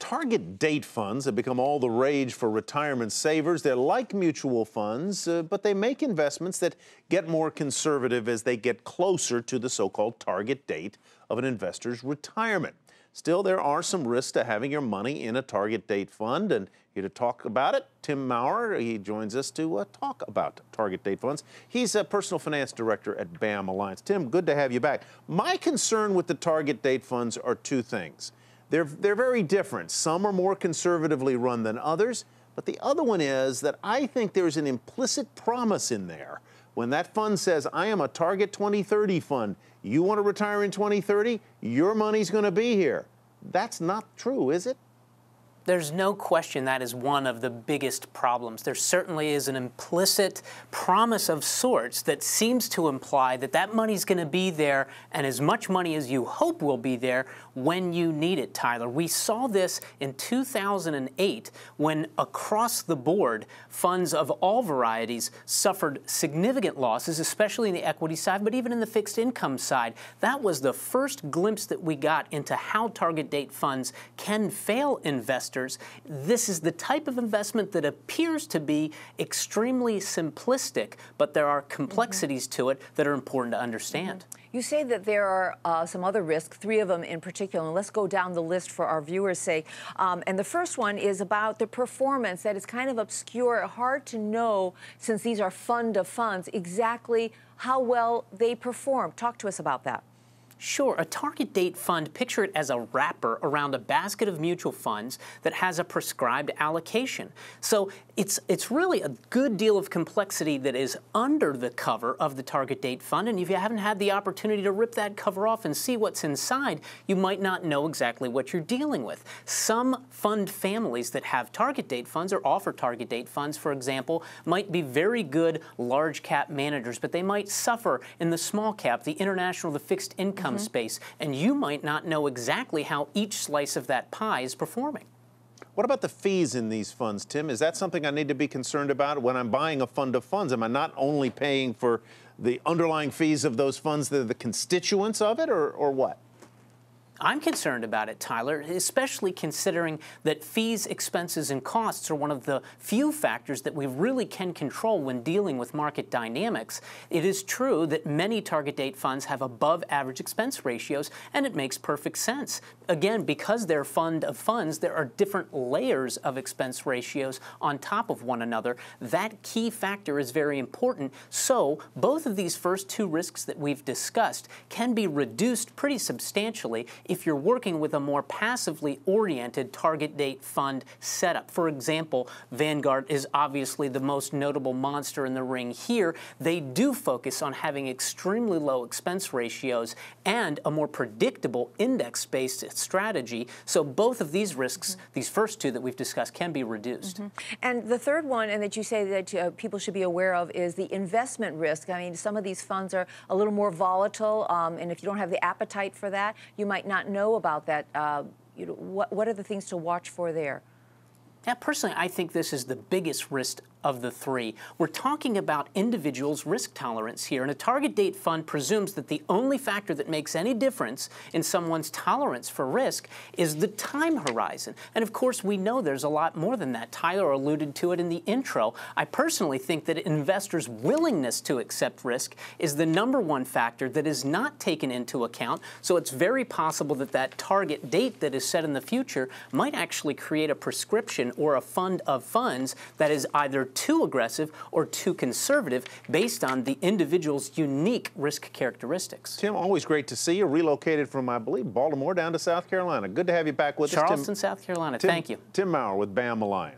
Target date funds have become all the rage for retirement savers. They're like mutual funds, but they make investments that get more conservative as they get closer to the so-called target date of an investor's retirement. Still, there are some risks to having your money in a target date fund, and here to talk about it, Tim Maurer. He joins us to talk about target date funds. He's a personal finance director at BAM Alliance. Tim, good to have you back. My concern with the target date funds are two things. They're very different. Some are more conservatively run than others, but the other one is that I think there's an implicit promise in there. When that fund says, I am a Target 2030 fund, you want to retire in 2030, your money's going to be here. That's not true, is it? There's no question that is one of the biggest problems. There certainly is an implicit promise of sorts that seems to imply that that money's going to be there, and as much money as you hope will be there when you need it, Tyler. We saw this in 2008 when across the board funds of all varieties suffered significant losses, especially in the equity side, but even in the fixed income side. That was the first glimpse that we got into how target date funds can fail investors. This is the type of investment that appears to be extremely simplistic, but there are complexities to it that are important to understand. You say that there are some other risks, three of them in particular, and let's go down the list for our viewers' sake. And the first one is about the performance that is kind of obscure, hard to know, since these are fund of funds, exactly how well they perform. Talk to us about that. Sure. A target date fund, picture it as a wrapper around a basket of mutual funds that has a prescribed allocation. So it's really a good deal of complexity that is under the cover of the target date fund, and if you haven't had the opportunity to rip that cover off and see what's inside, you might not know exactly what you're dealing with. Some fund families that have target date funds or offer target date funds, for example, might be very good large cap managers, but they might suffer in the small cap, the international, the fixed income space, and you might not know exactly how each slice of that pie is performing. What about the fees in these funds, Tim? Is that something I need to be concerned about when I'm buying a fund of funds? Am I not only paying for the underlying fees of those funds that are the constituents of it, or what? I'm concerned about it, Tyler, especially considering that fees, expenses, and costs are one of the few factors that we really can control when dealing with market dynamics. It is true that many target date funds have above average expense ratios, and it makes perfect sense. Again, because they're fund of funds, there are different layers of expense ratios on top of one another. That key factor is very important. So both of these first two risks that we've discussed can be reduced pretty substantially if you're working with a more passively oriented target date fund setup. For example, Vanguard is obviously the most notable monster in the ring here. They do focus on having extremely low expense ratios and a more predictable index-based strategy. So both of these risks, these first two that we've discussed, can be reduced. And the third one, and that you say that people should be aware of, is the investment risk. I mean, some of these funds are a little more volatile, and if you don't have the appetite for that, you might not know about that. What are the things to watch for there? Yeah, personally, I think this is the biggest risk of the three. We're talking about individuals' risk tolerance here, and a target date fund presumes that the only factor that makes any difference in someone's tolerance for risk is the time horizon. And of course, we know there's a lot more than that. Tyler alluded to it in the intro. I personally think that investors' willingness to accept risk is the #1 factor that is not taken into account, so it's very possible that that target date that is set in the future might actually create a prescription or a fund of funds that is either too aggressive or too conservative based on the individual's unique risk characteristics. Tim, always great to see you. Relocated from, I believe, Baltimore down to South Carolina. Good to have you back with us, Tim. Charleston, South Carolina. Thank you. Tim Maurer with BAM Alliance.